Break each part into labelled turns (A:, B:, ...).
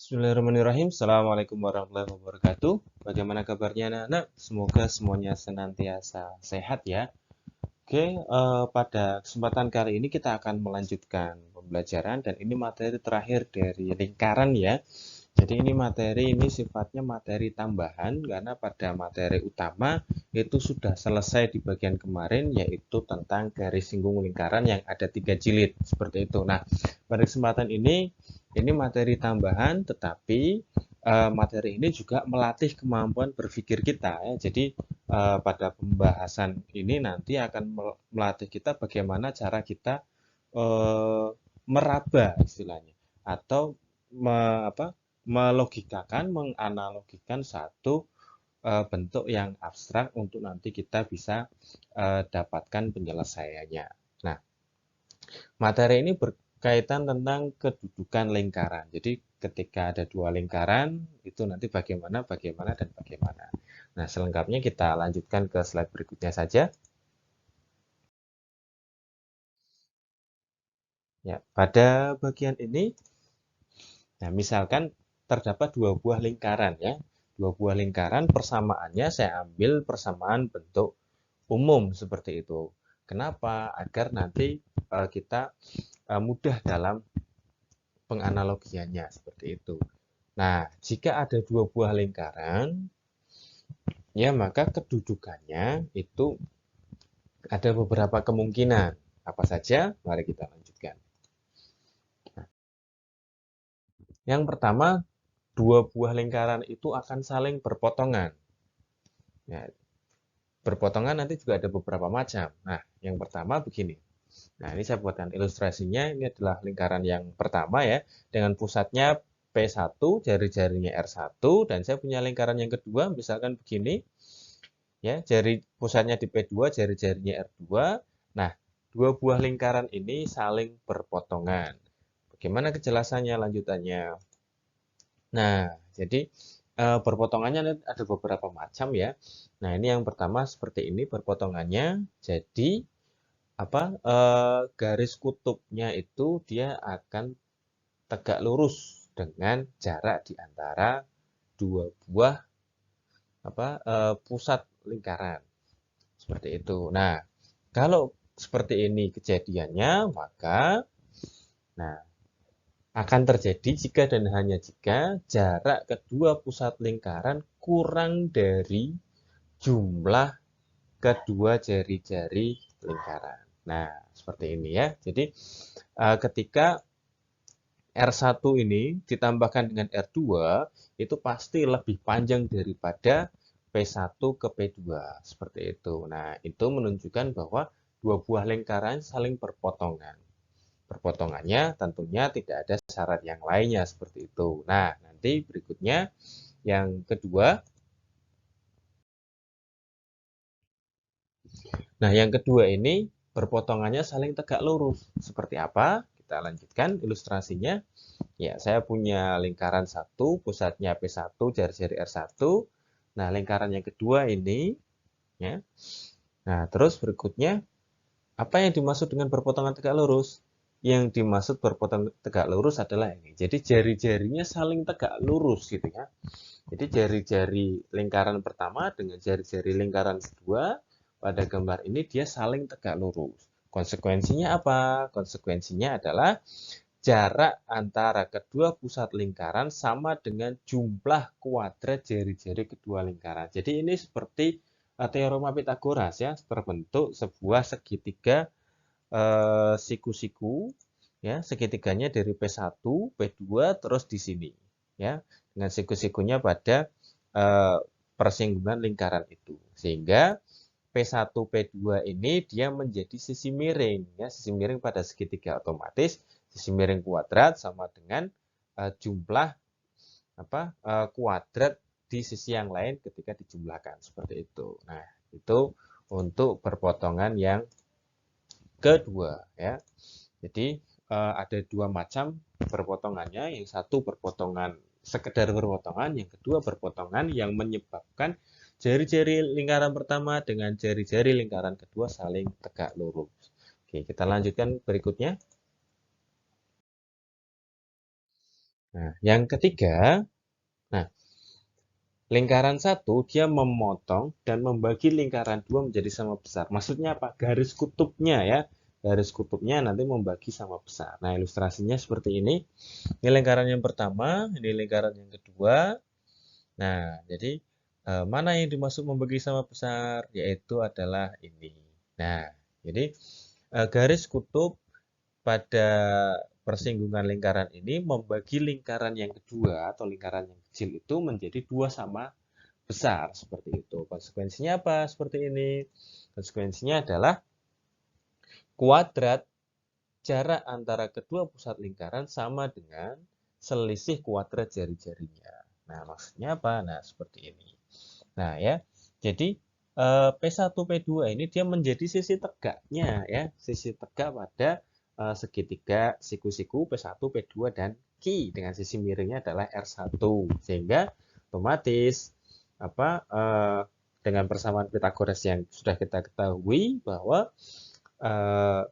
A: Bismillahirrahmanirrahim. Assalamualaikum warahmatullahi wabarakatuh. Bagaimana kabarnya anak-anak? Semoga semuanya senantiasa sehat ya. Oke, pada kesempatan kali ini kita akan melanjutkan pembelajaran dan ini materi terakhir dari lingkaran ya. Jadi ini sifatnya materi tambahan karena pada materi utama itu sudah selesai di bagian kemarin yaitu tentang garis singgung lingkaran yang ada 3 jilid seperti itu. Nah, pada kesempatan ini materi tambahan tetapi materi ini juga melatih kemampuan berpikir kita ya. Jadi pada pembahasan ini nanti akan melatih kita bagaimana cara kita eh, meraba istilahnya atau apa, melogikakan, menganalogikan satu bentuk yang abstrak untuk nanti kita bisa dapatkan penyelesaiannya. Nah, materi ini berkaitan tentang kedudukan lingkaran. Jadi ketika ada dua lingkaran, itu nanti bagaimana, bagaimana, dan bagaimana. Nah, selengkapnya kita lanjutkan ke slide berikutnya saja. Ya, pada bagian ini, nah misalkan terdapat dua buah lingkaran ya. Dua buah lingkaran persamaannya saya ambil persamaan bentuk umum seperti itu. Kenapa? Agar nanti kita mudah dalam penganalogiannya seperti itu. Nah, jika ada dua buah lingkaran, ya maka kedudukannya itu ada beberapa kemungkinan. Apa saja? Mari kita lanjutkan. Yang pertama, dua buah lingkaran itu akan saling berpotongan. Ya, berpotongan nanti juga ada beberapa macam. Nah, yang pertama begini. Nah, ini saya buatkan ilustrasinya. Ini adalah lingkaran yang pertama ya, dengan pusatnya P1, jari-jarinya R1, dan saya punya lingkaran yang kedua, misalkan begini, ya, jari pusatnya di P2, jari-jarinya R2. Nah, dua buah lingkaran ini saling berpotongan. Bagaimana kejelasannya lanjutannya? Nah, jadi berpotongannya ada beberapa macam ya. Nah, ini yang pertama seperti ini berpotongannya. Jadi apa garis kutubnya itu dia akan tegak lurus dengan jarak di antara dua buah pusat lingkaran seperti itu. Nah, kalau seperti ini kejadiannya, maka nah akan terjadi jika dan hanya jika jarak kedua pusat lingkaran kurang dari jumlah kedua jari-jari lingkaran. Nah, seperti ini ya. Jadi ketika R1 ini ditambahkan dengan R2 itu pasti lebih panjang daripada P1 ke P2 seperti itu. Nah, itu menunjukkan bahwa dua buah lingkaran saling berpotongan. Perpotongannya tentunya tidak ada syarat yang lainnya seperti itu. Nah, nanti berikutnya yang kedua. Nah, yang kedua ini berpotongannya saling tegak lurus. Seperti apa? Kita lanjutkan ilustrasinya. Ya, saya punya lingkaran satu, pusatnya P1, jari-jari R1. Nah, lingkaran yang kedua ini, ya. Nah, terus berikutnya, apa yang dimaksud dengan berpotongan tegak lurus? Yang dimaksud berpotongan tegak lurus adalah ini. Jadi jari-jarinya saling tegak lurus gitu ya. Jadi jari-jari lingkaran pertama dengan jari-jari lingkaran kedua pada gambar ini dia saling tegak lurus. Konsekuensinya apa? Konsekuensinya adalah jarak antara kedua pusat lingkaran sama dengan jumlah kuadrat jari-jari kedua lingkaran. Jadi ini seperti teorema Pitagoras ya, berbentuk sebuah segitiga siku-siku ya, segitiganya dari P1, P2 terus di sini ya, dengan siku-sikunya pada persinggungan lingkaran itu. Sehingga P1, P2 ini dia menjadi sisi miring ya, sisi miring pada segitiga otomatis sisi miring kuadrat sama dengan jumlah kuadrat di sisi yang lain ketika dijumlahkan seperti itu. Nah, itu untuk perpotongan yang kedua ya. Jadi ada dua macam perpotongannya. Yang satu perpotongan sekedar berpotongan, yang kedua berpotongan yang menyebabkan jari-jari lingkaran pertama dengan jari-jari lingkaran kedua saling tegak lurus. Oke, kita lanjutkan berikutnya. Nah, yang ketiga, nah, lingkaran satu dia memotong dan membagi lingkaran dua menjadi sama besar. Maksudnya apa? Garis kutubnya ya. Garis kutubnya nanti membagi sama besar. Nah, ilustrasinya seperti ini. Ini lingkaran yang pertama, ini lingkaran yang kedua. Nah, jadi mana yang dimaksud membagi sama besar? Yaitu adalah ini. Nah, jadi garis kutub pada persinggungan lingkaran ini membagi lingkaran yang kedua atau lingkaran yang kecil itu menjadi dua sama besar seperti itu. Konsekuensinya apa? Seperti ini. Konsekuensinya adalah kuadrat jarak antara kedua pusat lingkaran sama dengan selisih kuadrat jari-jarinya. Nah, maksudnya apa? Nah, seperti ini. Nah, ya. Jadi P1, P2 ini dia menjadi sisi tegaknya ya, sisi tegak pada segitiga siku-siku P1, P2 dan Q dengan sisi miringnya adalah R1. Sehingga otomatis apa dengan persamaan Pythagoras yang sudah kita ketahui bahwa eh,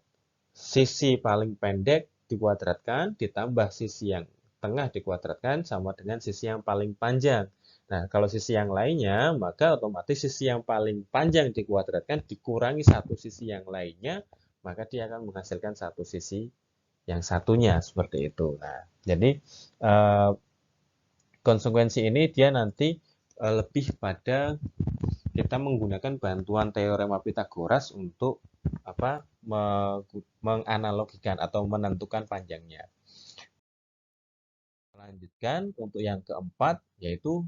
A: sisi paling pendek dikuadratkan ditambah sisi yang tengah dikuadratkan sama dengan sisi yang paling panjang. Nah, kalau sisi yang lainnya, maka otomatis sisi yang paling panjang dikuadratkan dikurangi satu sisi yang lainnya, maka dia akan menghasilkan satu sisi yang satunya, seperti itu. Nah, jadi konsekuensi ini dia nanti lebih pada kita menggunakan bantuan teorema Pythagoras untuk apa menganalogikan atau menentukan panjangnya. Lanjutkan untuk yang keempat yaitu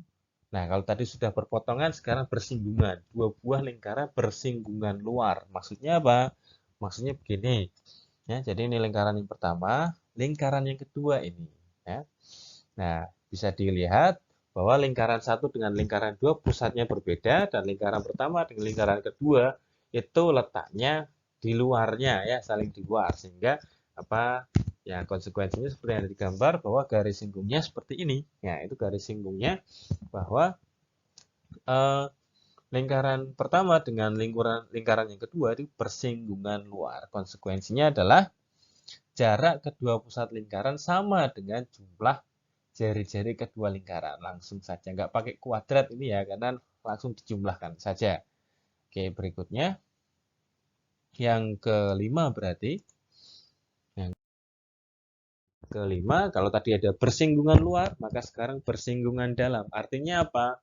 A: nah kalau tadi sudah berpotongan sekarang bersinggungan. Dua buah lingkaran bersinggungan luar. Maksudnya apa? Maksudnya begini. Ya, jadi ini lingkaran yang pertama, lingkaran yang kedua ini ya. Nah, bisa dilihat bahwa lingkaran satu dengan lingkaran dua pusatnya berbeda dan lingkaran pertama dengan lingkaran kedua itu letaknya di luarnya ya, saling di luar sehingga apa ya konsekuensinya seperti yang digambar bahwa garis singgungnya seperti ini. Ya, itu garis singgungnya bahwa eh, lingkaran pertama dengan lingkaran yang kedua itu bersinggungan luar. Konsekuensinya adalah jarak kedua pusat lingkaran sama dengan jumlah jari-jari kedua lingkaran. Langsung saja, nggak pakai kuadrat ini ya, karena langsung dijumlahkan saja. Oke, berikutnya. Yang kelima berarti. Yang kelima, kalau tadi ada bersinggungan luar, maka sekarang bersinggungan dalam. Artinya apa?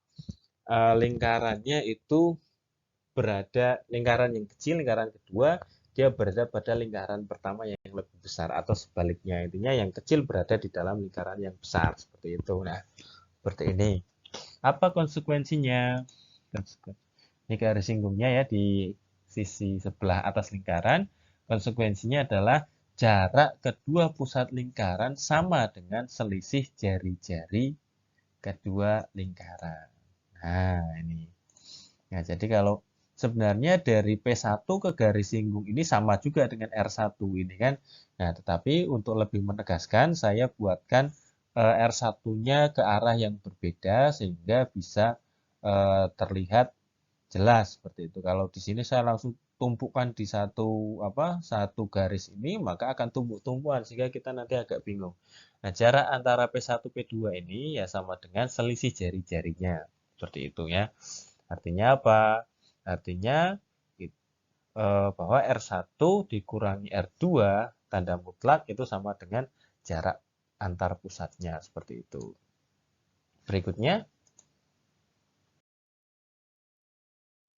A: Lingkarannya itu berada, lingkaran yang kecil, lingkaran kedua, dia berada pada lingkaran pertama yang lebih besar. Atau sebaliknya, intinya yang kecil berada di dalam lingkaran yang besar. Seperti itu. Nah, seperti ini. Apa konsekuensinya? Ini garis singgungnya ya di sisi sebelah atas lingkaran. Konsekuensinya adalah jarak kedua pusat lingkaran sama dengan selisih jari-jari kedua lingkaran. Nah, ini. Nah, jadi kalau sebenarnya dari P1 ke garis singgung ini sama juga dengan R1 ini kan. Nah, tetapi untuk lebih menegaskan saya buatkan R1-nya ke arah yang berbeda sehingga bisa terlihat jelas seperti itu. Kalau di sini saya langsung tumpukan di satu garis ini, maka akan tumpuk-tumpuan sehingga kita nanti agak bingung. Nah, jarak antara P1 P2 ini ya sama dengan selisih jari-jarinya. Seperti itu ya. Artinya apa? Artinya bahwa R1 dikurangi R2 tanda mutlak itu sama dengan jarak antar pusatnya seperti itu. Berikutnya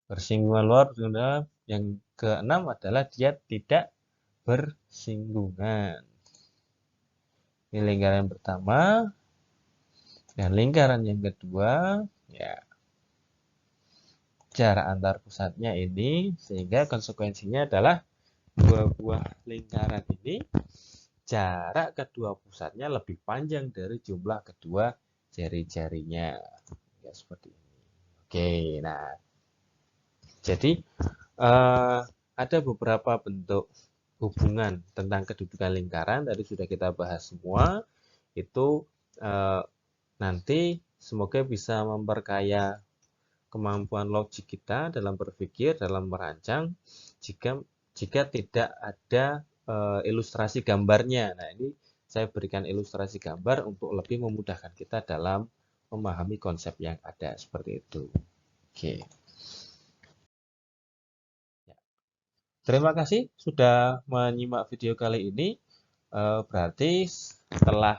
A: bersinggungan luar, bersinggungan dalam. Yang keenam adalah dia tidak bersinggungan. Ini lingkaran yang pertama dan lingkaran yang kedua, ya jarak antar pusatnya ini, sehingga konsekuensinya adalah dua buah lingkaran ini jarak kedua pusatnya lebih panjang dari jumlah kedua jari-jarinya. Ya seperti ini. Oke, nah jadi ada beberapa bentuk hubungan tentang kedudukan lingkaran tadi sudah kita bahas semua. Itu nanti semoga bisa memperkaya kemampuan logik kita dalam berpikir, dalam merancang jika tidak ada ilustrasi gambarnya. Nah, ini saya berikan ilustrasi gambar untuk lebih memudahkan kita dalam memahami konsep yang ada seperti itu. Oke. Terima kasih sudah menyimak video kali ini. Berarti setelah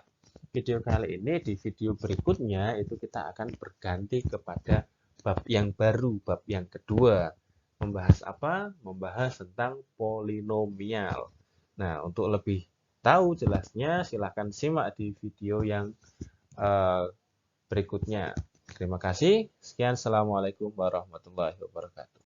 A: video kali ini, di video berikutnya itu kita akan berganti kepada bab yang baru, bab yang kedua. Membahas apa? Membahas tentang polinomial. Nah, untuk lebih tahu jelasnya, silahkan simak di video yang berikutnya. Terima kasih. Sekian, Assalamualaikum warahmatullahi wabarakatuh.